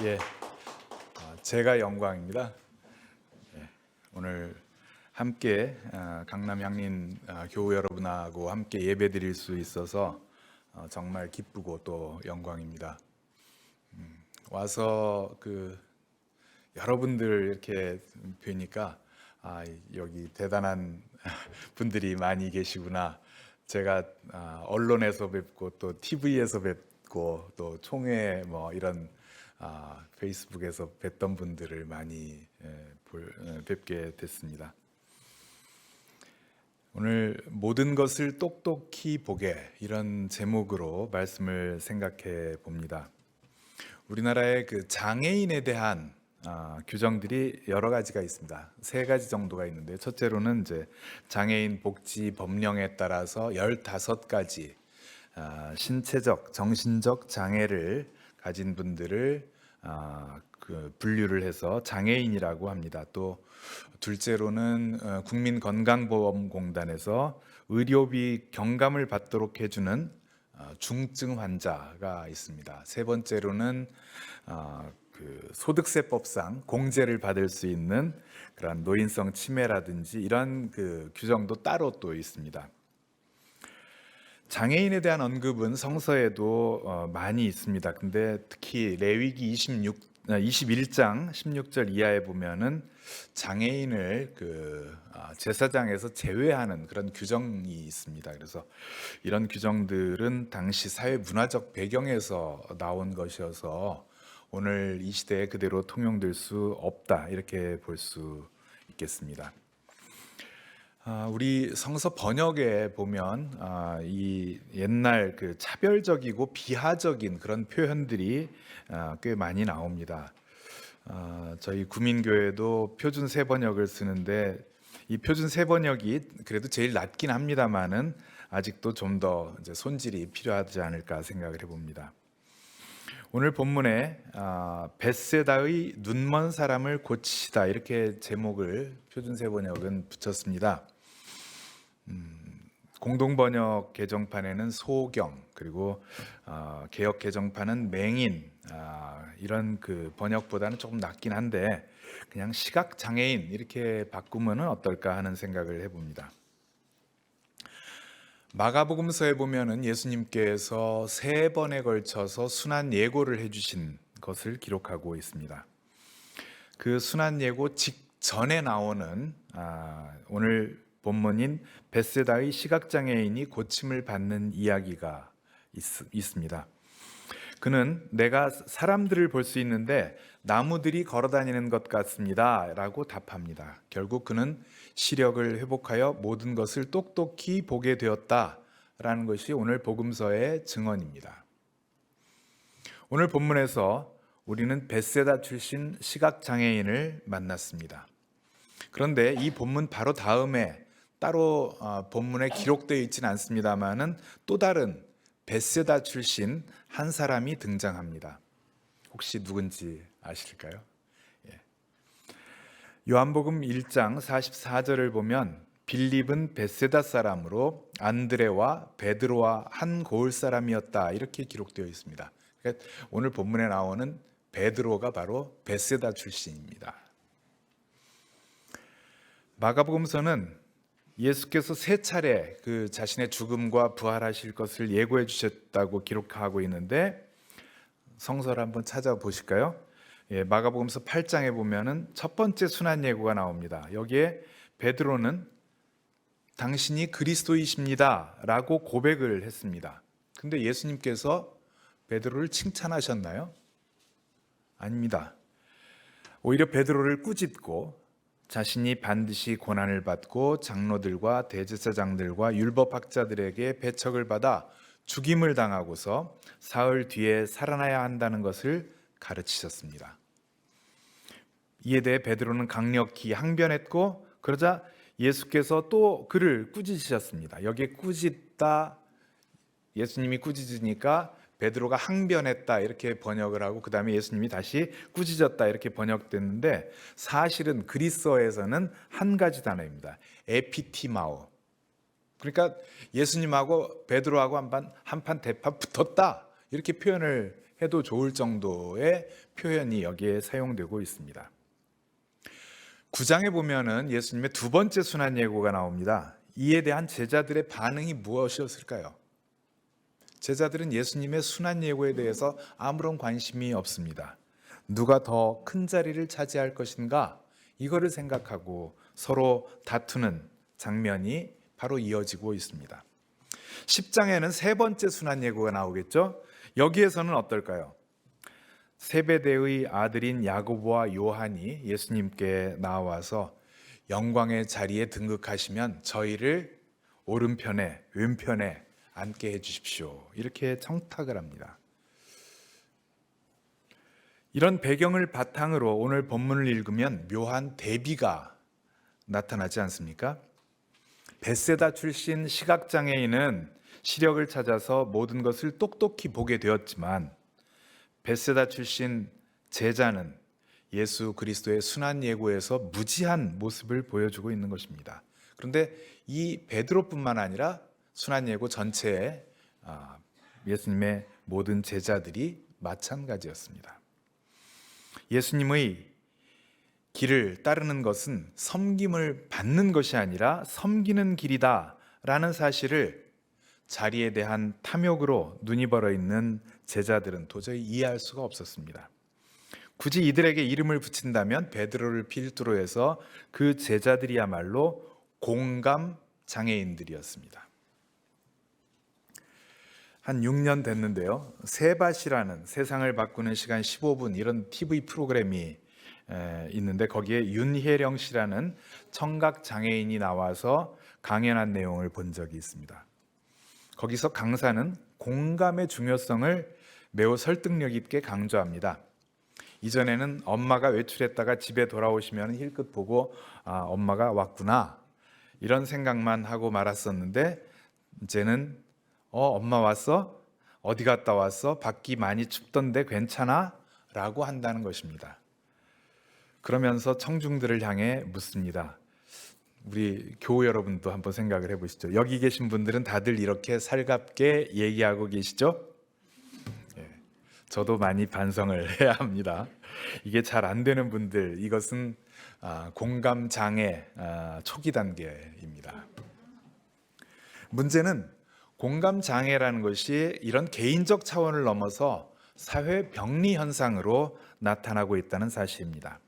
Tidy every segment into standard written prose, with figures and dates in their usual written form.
예, 제가 영광입니다. 예, 오늘 함께 강남 향린 교우 여러분하고 함께 예배드릴 수 있어서 정말 기쁘고 또 영광입니다. 와서 여러분들 이렇게 뵈니까 여기 대단한 분들이 많이 계시구나. 제가 언론에서 뵙고 또 TV에서 뵙고 또 총회 뭐 이런 페이스북에서 뵀던 분들을 많이 뵙게 됐습니다. 오늘 모든 것을 똑똑히 보게 이런 제목으로 말씀을 생각해 봅니다. 우리나라의 장애인에 대한 규정들이 여러 가지가 있습니다. 세 가지 정도가 있는데, 첫째로는 이제 장애인 복지 법령에 따라서 15가지 신체적, 정신적 장애를 가진 분들을 분류를 해서 장애인이라고 합니다. 또 둘째로는 국민건강보험공단에서 의료비 경감을 받도록 해주는 중증 환자가 있습니다. 세 번째로는 소득세법상 공제를 받을 수 있는 그런 노인성 치매라든지 이런 규정도 따로 또 있습니다. 장애인에 대한 언급은 성서에도 많이 있습니다. 근데 특히 레위기 21장 16절 이하에 보면은 장애인을 제사장에서 제외하는 그런 규정이 있습니다. 그래서 이런 규정들은 당시 사회 문화적 배경에서 나온 것이어서 오늘 이 시대에 그대로 통용될 수 없다, 이렇게 볼 수 있겠습니다. 우리 성서 번역에 보면 이 옛날 차별적이고 비하적인 그런 표현들이 꽤 많이 나옵니다. 저희 구민교회도 표준 세번역을 쓰는데 이 표준 세번역이 그래도 제일 낫긴 합니다만은 아직도 좀 더 손질이 필요하지 않을까 생각을 해봅니다. 오늘 본문에 벳세다의 눈먼 사람을 고치시다, 이렇게 제목을 표준 세번역은 붙였습니다. 공동번역 개정판에는 소경, 그리고 개역 개정판은 맹인, 이런 번역보다는 조금 낫긴 한데 그냥 시각장애인 이렇게 바꾸면 어떨까 하는 생각을 해봅니다. 마가복음서에 보면은 예수님께서 3번에 걸쳐서 순환 예고를 해주신 것을 기록하고 있습니다. 그 순환 예고 직전에 나오는 오늘 본문인 벳세다의 시각장애인이 고침을 받는 이야기가 있습니다. 그는 내가 사람들을 볼 수 있는데 나무들이 걸어다니는 것 같습니다 라고 답합니다. 결국 그는 시력을 회복하여 모든 것을 똑똑히 보게 되었다라는 것이 오늘 복음서의 증언입니다. 오늘 본문에서 우리는 벳세다 출신 시각장애인을 만났습니다. 그런데 이 본문 바로 다음에 따로 본문에 기록되어 있지는 않습니다만은 또 다른 벳세다 출신 한 사람이 등장합니다. 혹시 누군지 아실까요? 요한복음 1장 44절을 보면 빌립은 벳세다 사람으로 안드레와 베드로와 한 고을 사람이었다, 이렇게 기록되어 있습니다. 그러니까 오늘 본문에 나오는 베드로가 바로 벳세다 출신입니다. 마가복음서는 예수께서 3차례 자신의 죽음과 부활하실 것을 예고해 주셨다고 기록하고 있는데, 성서를 한번 찾아보실까요? 마가복음서 8장에 보면은 첫 번째 순환 예고가 나옵니다. 여기에 베드로는 당신이 그리스도이십니다 라고 고백을 했습니다. 근데 예수님께서 베드로를 칭찬하셨나요? 아닙니다. 오히려 베드로를 꾸짖고 자신이 반드시 고난을 받고 장로들과 대제사장들과 율법학자들에게 배척을 받아 죽임을 당하고서 사흘 뒤에 살아나야 한다는 것을 가르치셨습니다. 이에 대해 베드로는 강력히 항변했고, 그러자 예수께서 또 그를 꾸짖으셨습니다. 여기에 꾸짖다, 예수님이 꾸짖으니까 베드로가 항변했다 이렇게 번역을 하고, 그 다음에 예수님이 다시 꾸짖었다 이렇게 번역됐는데, 사실은 그리스어에서는 한 가지 단어입니다. 에피티마오. 그러니까 예수님하고 베드로하고 한판 대판 붙었다, 이렇게 표현을 해도 좋을 정도의 표현이 여기에 사용되고 있습니다. 9장에 보면은 예수님의 두 번째 순환 예고가 나옵니다. 이에 대한 제자들의 반응이 무엇이었을까요? 제자들은 예수님의 순환 예고에 대해서 아무런 관심이 없습니다. 누가 더 큰 자리를 차지할 것인가? 이거를 생각하고 서로 다투는 장면이 바로 이어지고 있습니다. 10장에는 세 번째 순환 예고가 나오겠죠? 여기에서는 어떨까요? 세베대의 아들인 야고보와 요한이 예수님께 나와서 영광의 자리에 등극하시면 저희를 오른편에 왼편에 앉게 해주십시오. 이렇게 청탁을 합니다. 이런 배경을 바탕으로 오늘 본문을 읽으면 묘한 대비가 나타나지 않습니까? 벳세다 출신 시각장애인은 시력을 찾아서 모든 것을 똑똑히 보게 되었지만 벳세다 출신 제자는 예수 그리스도의 순환 예고에서 무지한 모습을 보여주고 있는 것입니다. 그런데 이 베드로뿐만 아니라 순환 예고 전체에 예수님의 모든 제자들이 마찬가지였습니다. 예수님의 길을 따르는 것은 섬김을 받는 것이 아니라 섬기는 길이다라는 사실을 자리에 대한 탐욕으로 눈이 벌어 있는 제자들은 도저히 이해할 수가 없었습니다. 굳이 이들에게 이름을 붙인다면 베드로를 필두로 해서 그 제자들이야말로 공감 장애인들이었습니다. 한 6년 됐는데요. 세밭이라는 세상을 바꾸는 시간 15분 이런 TV 프로그램이 있는데 거기에 윤혜령 씨라는 청각 장애인이 나와서 강연한 내용을 본 적이 있습니다. 거기서 강사는 공감의 중요성을 매우 설득력 있게 강조합니다. 이전에는 엄마가 외출했다가 집에 돌아오시면 힐끗 보고 엄마가 왔구나 이런 생각만 하고 말았었는데 이제는 엄마 왔어? 어디 갔다 왔어? 밖이 많이 춥던데 괜찮아? 라고 한다는 것입니다. 그러면서 청중들을 향해 묻습니다. 우리 교우 여러분도 한번 생각을 해보시죠. 여기 계신 분들은 다들 이렇게 살갑게 얘기하고 계시죠? 저도 많이 반성을 해야 합니다. 이게 잘 안 되는 분들, 이것은 공감 장애 초기 단계입니다. 문제는 공감 장애라는 것이 이런 개인적 차원을 넘어서 사회 병리 현상으로 나타나고 있다는 사실입니다.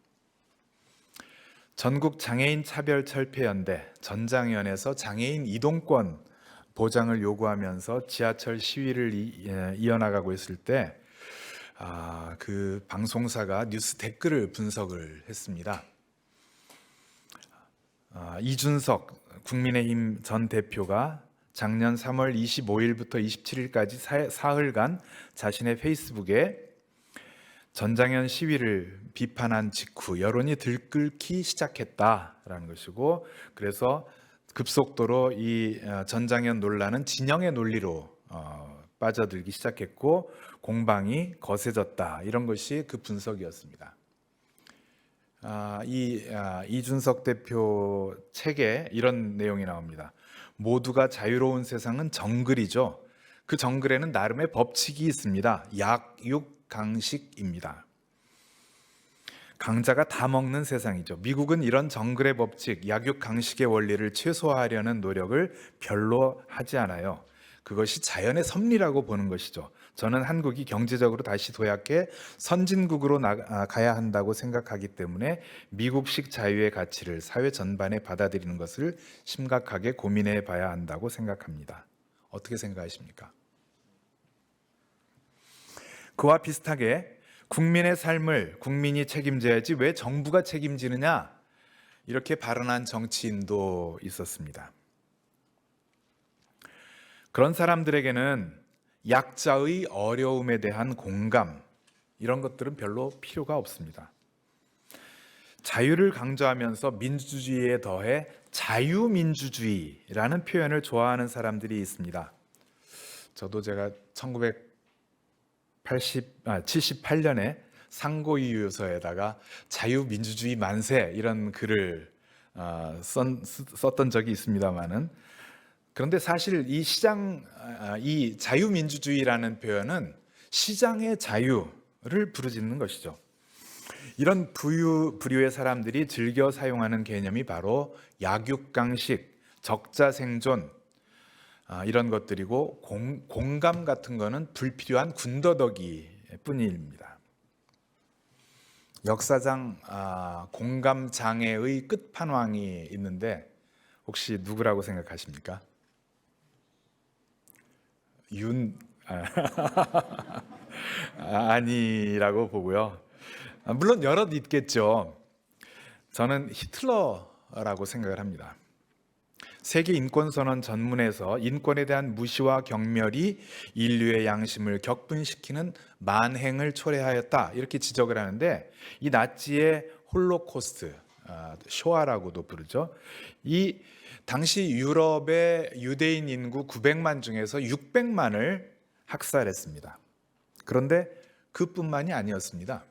전국 장애인 차별철폐연대 전장위원회에서 장애인 이동권 보장을 요구하면서 지하철 시위를 이어나가고 있을 때 그 방송사가 뉴스 댓글을 분석을 했습니다. 이준석 국민의힘 전 대표가 작년 3월 25일부터 27일까지 사흘간 자신의 페이스북에 전장현 시위를 비판한 직후 여론이 들끓기 시작했다라는 것이고, 그래서 급속도로 이 전장현 논란은 진영의 논리로 빠져들기 시작했고 공방이 거세졌다, 이런 것이 그 분석이었습니다. 이준석 대표 책에 이런 내용이 나옵니다. 모두가 자유로운 세상은 정글이죠. 그 정글에는 나름의 법칙이 있습니다. 약육강식입니다. 강자가 다 먹는 세상이죠. 미국은 이런 정글의 법칙, 약육강식의 원리를 최소화하려는 노력을 별로 하지 않아요. 그것이 자연의 섭리라고 보는 것이죠. 저는 한국이 경제적으로 다시 도약해 선진국으로 가야 한다고 생각하기 때문에 미국식 자유의 가치를 사회 전반에 받아들이는 것을 심각하게 고민해 봐야 한다고 생각합니다. 어떻게 생각하십니까? 그와 비슷하게 국민의 삶을 국민이 책임져야지 왜 정부가 책임지느냐, 이렇게 발언한 정치인도 있었습니다. 그런 사람들에게는 약자의 어려움에 대한 공감, 이런 것들은 별로 필요가 없습니다. 자유를 강조하면서 민주주의에 더해 자유민주주의라는 표현을 좋아하는 사람들이 있습니다. 저도 제가 1978년에 상고이유서에다가 자유민주주의 만세 이런 글을 썼던 적이 있습니다만은, 그런데 사실 이 자유민주주의라는 표현은 시장의 자유를 부르짖는 것이죠. 이런 부류의 사람들이 즐겨 사용하는 개념이 바로 약육강식, 적자생존, 이런 것들이고, 공감 같은 거는 불필요한 군더더기 뿐입니다. 역사상 공감 장애의 끝판왕이 있는데 혹시 누구라고 생각하십니까? 아니라고 보고요. 물론 여럿 있겠죠. 저는 히틀러라고 생각을 합니다. 세계 인권선언 전문에서 인권에 대한 무시와 경멸이 인류의 양심을 격분시키는 만행을 초래하였다, 이렇게 지적을 하는데, 이 나치의 홀로코스트, 쇼아라고도 부르죠. 이 당시 유럽의 유대인 인구 900만 중에서 600만을 학살했습니다. 그런데 그뿐만이 아니었습니다.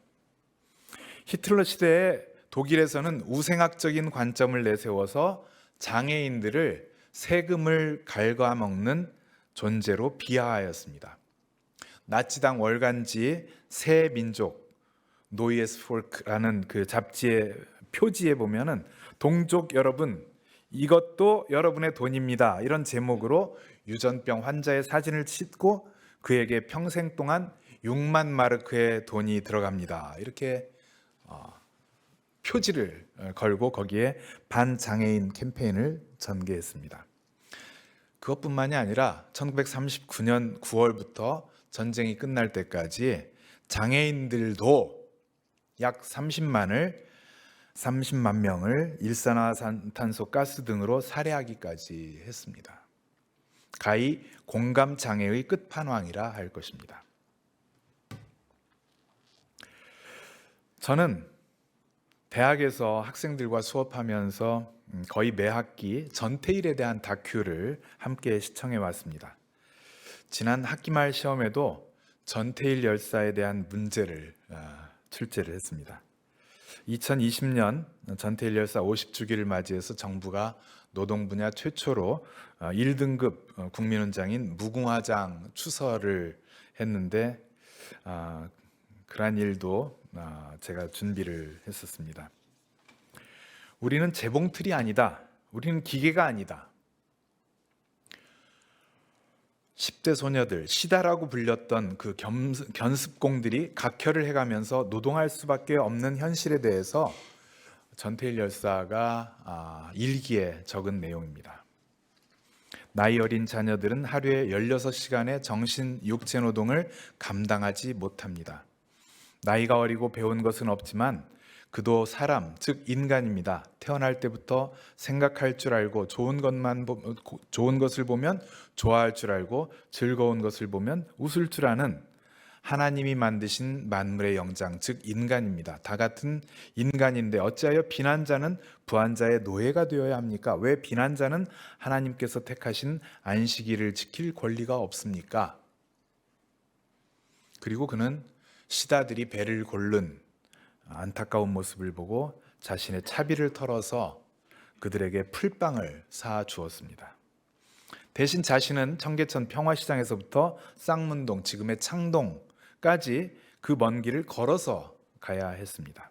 히틀러 시대에 독일에서는 우생학적인 관점을 내세워서 장애인들을 세금을 갉아먹는 존재로 비하하였습니다. 나치당 월간지 새 민족 노이에스 폴크라는 그 잡지의 표지에 보면은 동족 여러분, 이것도 여러분의 돈입니다, 이런 제목으로 유전병 환자의 사진을 찍고 그에게 평생 동안 6만 마르크의 돈이 들어갑니다, 이렇게 표지를 걸고 거기에 반장애인 캠페인을 전개했습니다. 그것뿐만이 아니라 1939년 9월부터 전쟁이 끝날 때까지 장애인들도 약 30만 명을 일산화탄소 가스 등으로 살해하기까지 했습니다. 가히 공감 장애의 끝판왕이라 할 것입니다. 저는 대학에서 학생들과 수업하면서 거의 매 학기 전태일에 대한 다큐를 함께 시청해 왔습니다. 지난 학기 말 시험에도 전태일 열사에 대한 문제를 출제를 했습니다. 2020년 전태일 열사 50주기를 맞이해서 정부가 노동 분야 최초로 1등급 국민훈장인 무궁화장 추서를 했는데, 그러한 일도 제가 준비를 했었습니다. 우리는 재봉틀이 아니다. 우리는 기계가 아니다. 10대 소녀들, 시다라고 불렸던 그 견습공들이 각혈을 해가면서 노동할 수밖에 없는 현실에 대해서 전태일 열사가 일기에 적은 내용입니다. 나이 어린 자녀들은 하루에 16시간의 정신 육체 노동을 감당하지 못합니다. 나이가 어리고 배운 것은 없지만 그도 사람, 즉 인간입니다. 태어날 때부터 생각할 줄 알고 좋은 것을 보면 좋아할 줄 알고 즐거운 것을 보면 웃을 줄 아는 하나님이 만드신 만물의 영장, 즉 인간입니다. 다 같은 인간인데 어찌하여 비난자는 부한자의 노예가 되어야 합니까? 왜 비난자는 하나님께서 택하신 안식일을 지킬 권리가 없습니까? 그리고 그는 시다들이 배를 고른 안타까운 모습을 보고 자신의 차비를 털어서 그들에게 풀빵을 사 주었습니다. 대신 자신은 청계천 평화시장에서부터 쌍문동, 지금의 창동까지 그 먼 길을 걸어서 가야 했습니다.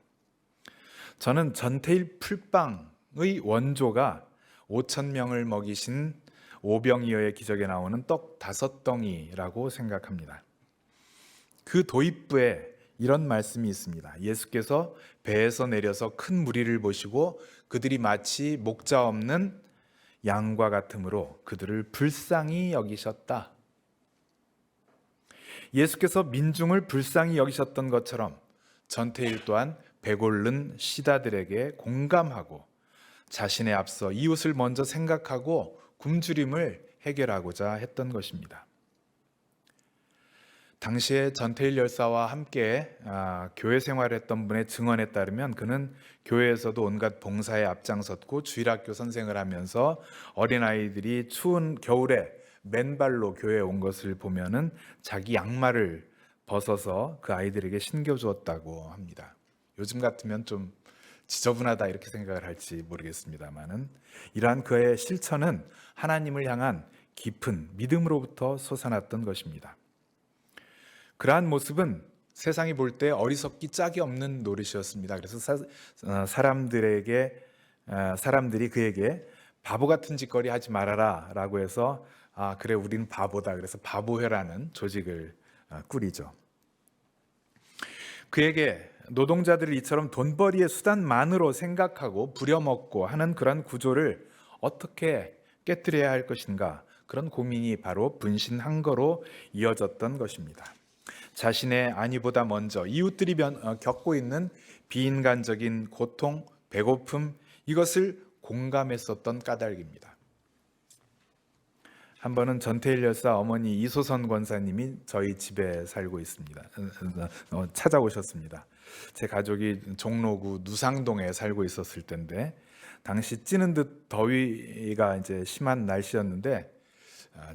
저는 전태일 풀빵의 원조가 5,000명을 먹이신 오병이어의 기적에 나오는 떡 5덩이라고 생각합니다. 그 도입부에 이런 말씀이 있습니다. 예수께서 배에서 내려서 큰 무리를 보시고 그들이 마치 목자 없는 양과 같으므로 그들을 불쌍히 여기셨다. 예수께서 민중을 불쌍히 여기셨던 것처럼 전태일 또한 배고른 시다들에게 공감하고 자신의 앞서 이웃을 먼저 생각하고 굶주림을 해결하고자 했던 것입니다. 당시에 전태일 열사와 함께 교회 생활했던 분의 증언에 따르면 그는 교회에서도 온갖 봉사에 앞장섰고 주일학교 선생을 하면서 어린아이들이 추운 겨울에 맨발로 교회에 온 것을 보면은 자기 양말을 벗어서 그 아이들에게 신겨주었다고 합니다. 요즘 같으면 좀 지저분하다 이렇게 생각을 할지 모르겠습니다만은 이러한 그의 실천은 하나님을 향한 깊은 믿음으로부터 솟아났던 것입니다. 그러한 모습은 세상이 볼 때 어리석기 짝이 없는 노릇이었습니다. 그래서 사람들이 그에게 바보 같은 짓거리 하지 말아라라고 해서 그래 우리는 바보다. 그래서 바보회라는 조직을 꾸리죠. 그에게 노동자들을 이처럼 돈벌이의 수단만으로 생각하고 부려먹고 하는 그런 구조를 어떻게 깨뜨려야 할 것인가, 그런 고민이 바로 분신한 거로 이어졌던 것입니다. 자신의 안위보다 먼저 이웃들이 겪고 있는 비인간적인 고통, 배고픔, 이것을 공감했었던 까닭입니다. 한 번은 전태일 열사 어머니 이소선 권사님이 저희 집에 살고 있습니다. 찾아오셨습니다. 제 가족이 종로구 누상동에 살고 있었을 때인데, 당시 찌는 듯 더위가 이제 심한 날씨였는데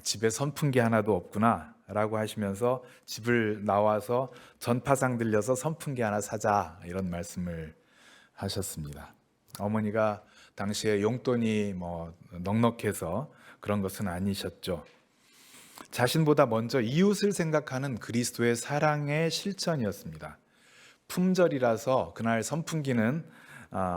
집에 선풍기 하나도 없구나 라고 하시면서 집을 나와서 전파상 들려서 선풍기 하나 사자, 이런 말씀을 하셨습니다. 어머니가 당시에 용돈이 넉넉해서 그런 것은 아니셨죠. 자신보다 먼저 이웃을 생각하는 그리스도의 사랑의 실천이었습니다. 품절이라서 그날 선풍기는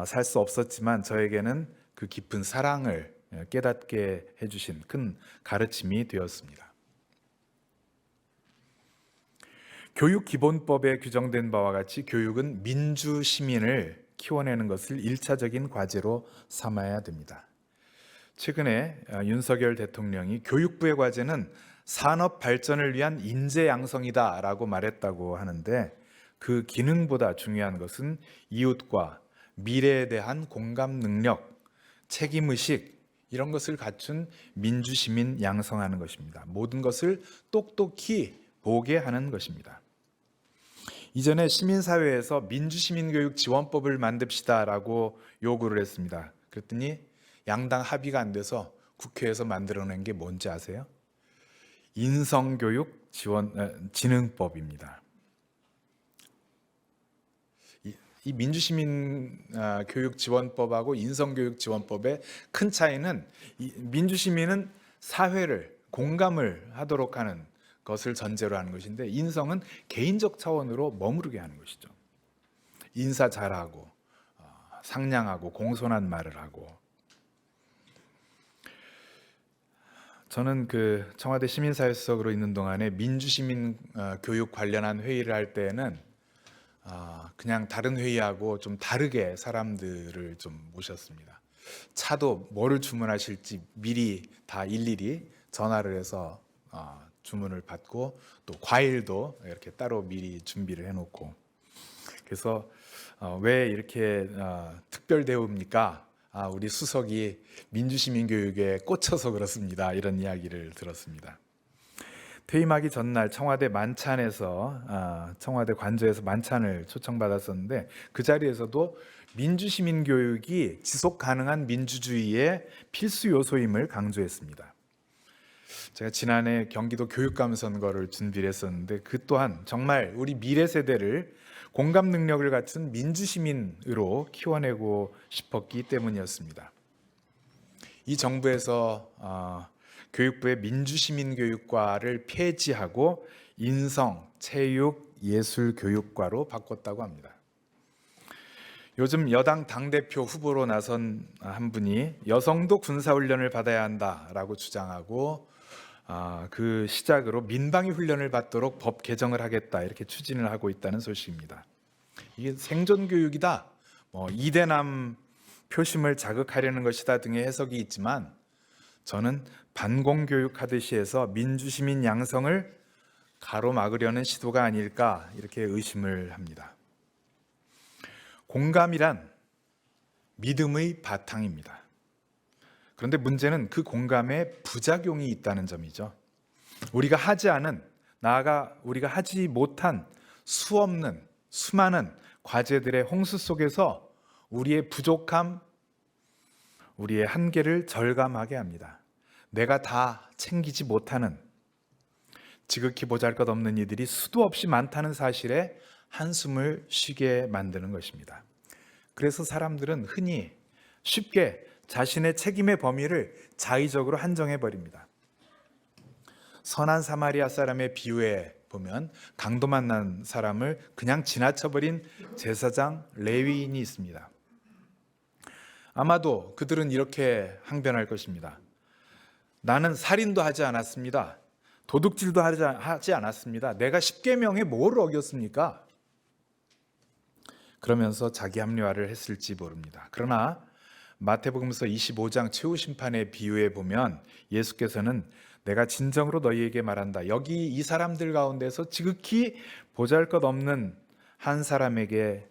살 수 없었지만 저에게는 그 깊은 사랑을 깨닫게 해주신 큰 가르침이 되었습니다. 교육기본법에 규정된 바와 같이 교육은 민주 시민을 키워내는 것을 1차적인 과제로 삼아야 됩니다. 최근에 윤석열 대통령이 교육부의 과제는 산업 발전을 위한 인재 양성이다라고 말했다고 하는데, 그 기능보다 중요한 것은 이웃과 미래에 대한 공감 능력, 책임의식, 이런 것을 갖춘 민주시민 양성하는 것입니다. 모든 것을 똑똑히 보게 하는 것입니다. 이전에 시민사회에서 민주시민교육 지원법을 만듭시다라고 요구를 했습니다. 그랬더니 양당 합의가 안 돼서 국회에서 만들어낸 게 뭔지 아세요? 인성교육 진흥법입니다. 이 민주시민 교육 지원법하고 인성교육 지원법의 큰 차이는, 민주시민은 사회를 공감을 하도록 하는 것을 전제로 하는 것인데, 인성은 개인적 차원으로 머무르게 하는 것이죠. 인사 잘하고 상냥하고 공손한 말을 하고. 저는 그 청와대 시민사회수석으로 있는 동안에 민주시민 교육 관련한 회의를 할 때에는 그냥 다른 회의하고 좀 다르게 사람들을 좀 모셨습니다. 차도 뭐를 주문하실지 미리 다 일일이 전화를 해서 주문을 받고, 또 과일도 이렇게 따로 미리 준비를 해놓고. 그래서 왜 이렇게 특별 대우입니까? 우리 수석이 민주시민 교육에 꽂혀서 그렇습니다. 이런 이야기를 들었습니다. 퇴임하기 전날 청와대 만찬에서 청와대 관저에서 만찬을 초청받았었는데, 그 자리에서도 민주시민 교육이 지속 가능한 민주주의의 필수 요소임을 강조했습니다. 제가 지난해 경기도 교육감 선거를 준비를 했었는데, 그 또한 정말 우리 미래 세대를 공감 능력을 갖춘 민주시민으로 키워내고 싶었기 때문이었습니다. 이 정부에서 교육부의 민주시민교육과를 폐지하고 인성, 체육, 예술교육과로 바꿨다고 합니다. 요즘 여당 당대표 후보로 나선 한 분이 여성도 군사훈련을 받아야 한다라고 주장하고, 그 시작으로 민방위 훈련을 받도록 법 개정을 하겠다, 이렇게 추진을 하고 있다는 소식입니다. 이게 생존교육이다, 이대남 표심을 자극하려는 것이다 등의 해석이 있지만, 저는 반공교육 하듯이 해서 민주시민 양성을 가로막으려는 시도가 아닐까, 이렇게 의심을 합니다. 공감이란 믿음의 바탕입니다. 그런데 문제는 그 공감에 부작용이 있다는 점이죠. 우리가 하지 않은, 나아가 우리가 하지 못한 수많은 과제들의 홍수 속에서 우리의 부족함, 우리의 한계를 절감하게 합니다. 내가 다 챙기지 못하는, 지극히 보잘것없는 이들이 수도 없이 많다는 사실에 한숨을 쉬게 만드는 것입니다. 그래서 사람들은 흔히 쉽게 자신의 책임의 범위를 자의적으로 한정해 버립니다. 선한 사마리아 사람의 비유에 보면 강도 만난 사람을 그냥 지나쳐버린 제사장 레위인이 있습니다. 아마도 그들은 이렇게 항변할 것입니다. 나는 살인도 하지 않았습니다. 도둑질도 하지 않았습니다. 내가 십계명에 뭘 어겼습니까? 그러면서 자기 합리화를 했을지 모릅니다. 그러나 마태복음서 25장 최후 심판의 비유에 보면 예수께서는 내가 진정으로 너희에게 말한다. 여기 이 사람들 가운데서 지극히 보잘것없는 한 사람에게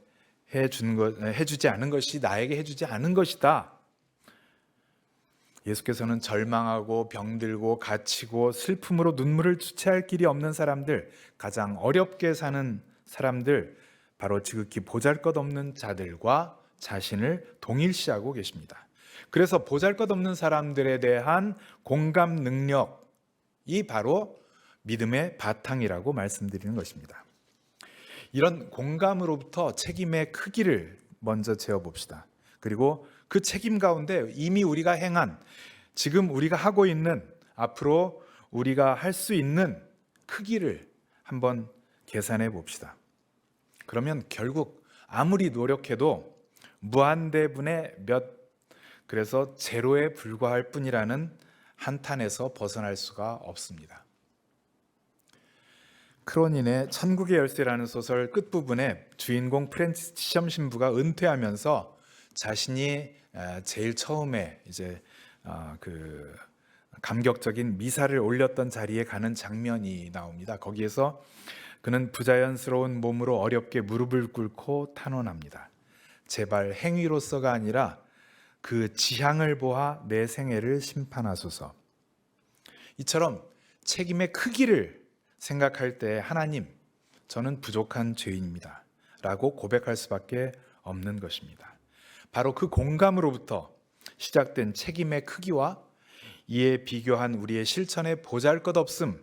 해주지 않은 것이 나에게 해주지 않은 것이다. 예수께서는 절망하고 병들고 갇히고 슬픔으로 눈물을 주체할 길이 없는 사람들, 가장 어렵게 사는 사람들, 바로 지극히 보잘것없는 자들과 자신을 동일시하고 계십니다. 그래서 보잘것없는 사람들에 대한 공감 능력이 바로 믿음의 바탕이라고 말씀드리는 것입니다. 이런 공감으로부터 책임의 크기를 먼저 재어봅시다. 그리고 그 책임 가운데 이미 우리가 행한, 지금 우리가 하고 있는, 앞으로 우리가 할 수 있는 크기를 한번 계산해 봅시다. 그러면 결국 아무리 노력해도 무한대분의 몇, 그래서 제로에 불과할 뿐이라는 한탄에서 벗어날 수가 없습니다. 크로닌의 천국의 열쇠라는 소설 끝부분에 주인공 프랜시스 치엄 신부가 은퇴하면서 자신이 제일 처음에 이제 그 감격적인 미사를 올렸던 자리에 가는 장면이 나옵니다. 거기에서 그는 부자연스러운 몸으로 어렵게 무릎을 꿇고 탄원합니다. 제발 행위로서가 아니라 그 지향을 보아 내 생애를 심판하소서. 이처럼 책임의 크기를 생각할 때 하나님, 저는 부족한 죄인입니다 라고 고백할 수밖에 없는 것입니다. 바로 그 공감으로부터 시작된 책임의 크기와 이에 비교한 우리의 실천의 보잘것없음,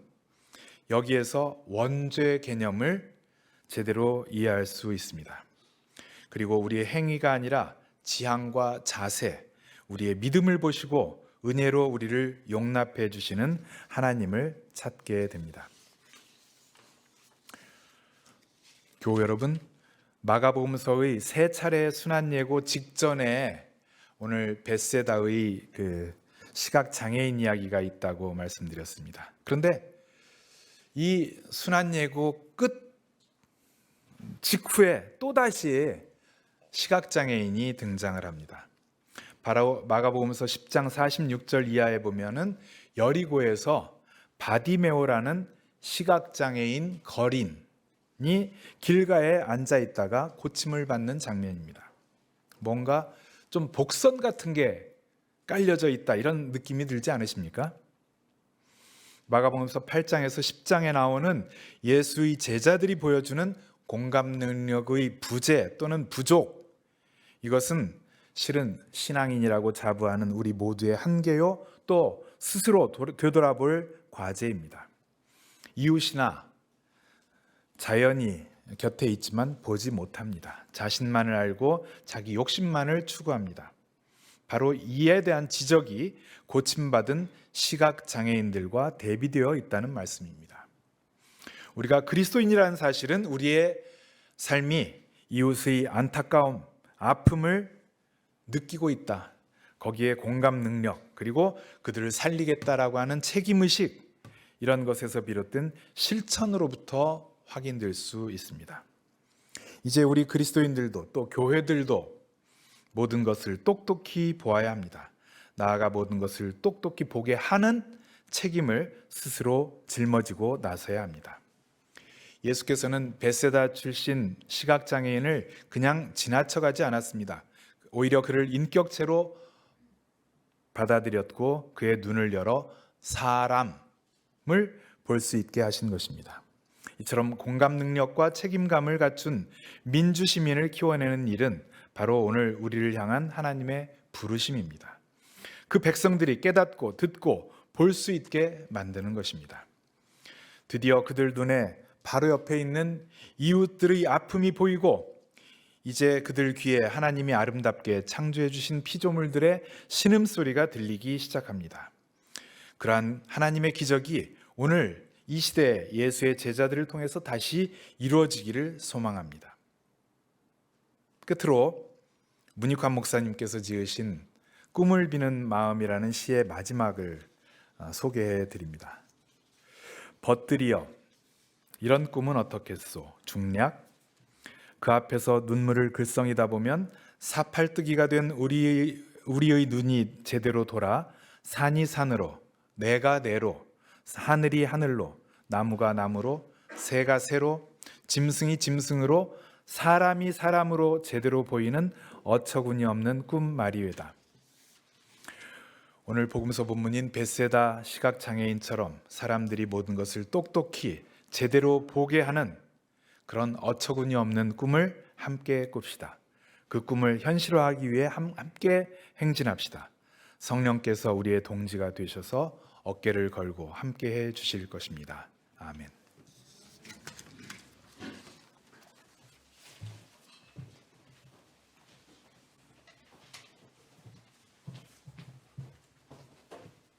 여기에서 원죄 개념을 제대로 이해할 수 있습니다. 그리고 우리의 행위가 아니라 지향과 자세, 우리의 믿음을 보시고 은혜로 우리를 용납해 주시는 하나님을 찾게 됩니다. 교우 여러분, 마가복음서의 세 차례 순환 예고 직전에 오늘 벳세다의 그 시각 장애인 이야기가 있다고 말씀드렸습니다. 그런데 이 순환 예고 끝 직후에 또다시 시각 장애인이 등장을 합니다. 바로 마가복음서 10장 46절 이하에 보면은 여리고에서 바디메오라는 시각 장애인 거린이 길가에 앉아 있다가 고침을 받는 장면입니다. 뭔가 좀 복선 같은 게 깔려져 있다, 이런 느낌이 들지 않으십니까? 마가복음서 8장에서 10장에 나오는 예수의 제자들이 보여주는 공감 능력의 부재 또는 부족, 이것은 실은 신앙인이라고 자부하는 우리 모두의 한계요, 또 스스로 되돌아볼 과제입니다. 이웃이나 자연이 곁에 있지만 보지 못합니다. 자신만을 알고 자기 욕심만을 추구합니다. 바로 이에 대한 지적이 고침받은 시각장애인들과 대비되어 있다는 말씀입니다. 우리가 그리스도인이라는 사실은 우리의 삶이 이웃의 안타까움, 아픔을 느끼고 있다, 거기에 공감 능력, 그리고 그들을 살리겠다라고 하는 책임의식, 이런 것에서 비롯된 실천으로부터 확인될 수 있습니다. 이제 우리 그리스도인들도 또 교회들도 모든 것을 똑똑히 보아야 합니다. 나아가 모든 것을 똑똑히 보게 하는 책임을 스스로 짊어지고 나서야 합니다. 예수께서는 벳세다 출신 시각장애인을 그냥 지나쳐가지 않았습니다. 오히려 그를 인격체로 받아들였고 그의 눈을 열어 사람을 볼 수 있게 하신 것입니다. 이처럼 공감 능력과 책임감을 갖춘 민주 시민을 키워내는 일은 바로 오늘 우리를 향한 하나님의 부르심입니다. 그 백성들이 깨닫고 듣고 볼 수 있게 만드는 것입니다. 드디어 그들 눈에 바로 옆에 있는 이웃들의 아픔이 보이고 이제 그들 귀에 하나님이 아름답게 창조해 주신 피조물들의 신음소리가 들리기 시작합니다. 그러한 하나님의 기적이 오늘 이 시대 예수의 제자들을 통해서 다시 이루어지기를 소망합니다. 끝으로 문익환 목사님께서 지으신 꿈을 비는 마음이라는 시의 마지막을 소개해 드립니다. 벗들이여 이런 꿈은 어떻겠소? 중략? 그 앞에서 눈물을 글썽이다 보면 사팔뜨기가 된 우리의 눈이 제대로 돌아 산이 산으로, 내가 내로, 하늘이 하늘로, 나무가 나무로, 새가 새로, 짐승이 짐승으로, 사람이 사람으로 제대로 보이는 어처구니 없는 꿈 말이외다. 오늘 복음서 본문인 벳세다 시각장애인처럼 사람들이 모든 것을 똑똑히 제대로 보게 하는 그런 어처구니 없는 꿈을 함께 꿉시다. 그 꿈을 현실화하기 위해 함께 행진합시다. 성령께서 우리의 동지가 되셔서 어깨를 걸고 함께 해 주실 것입니다. 아멘.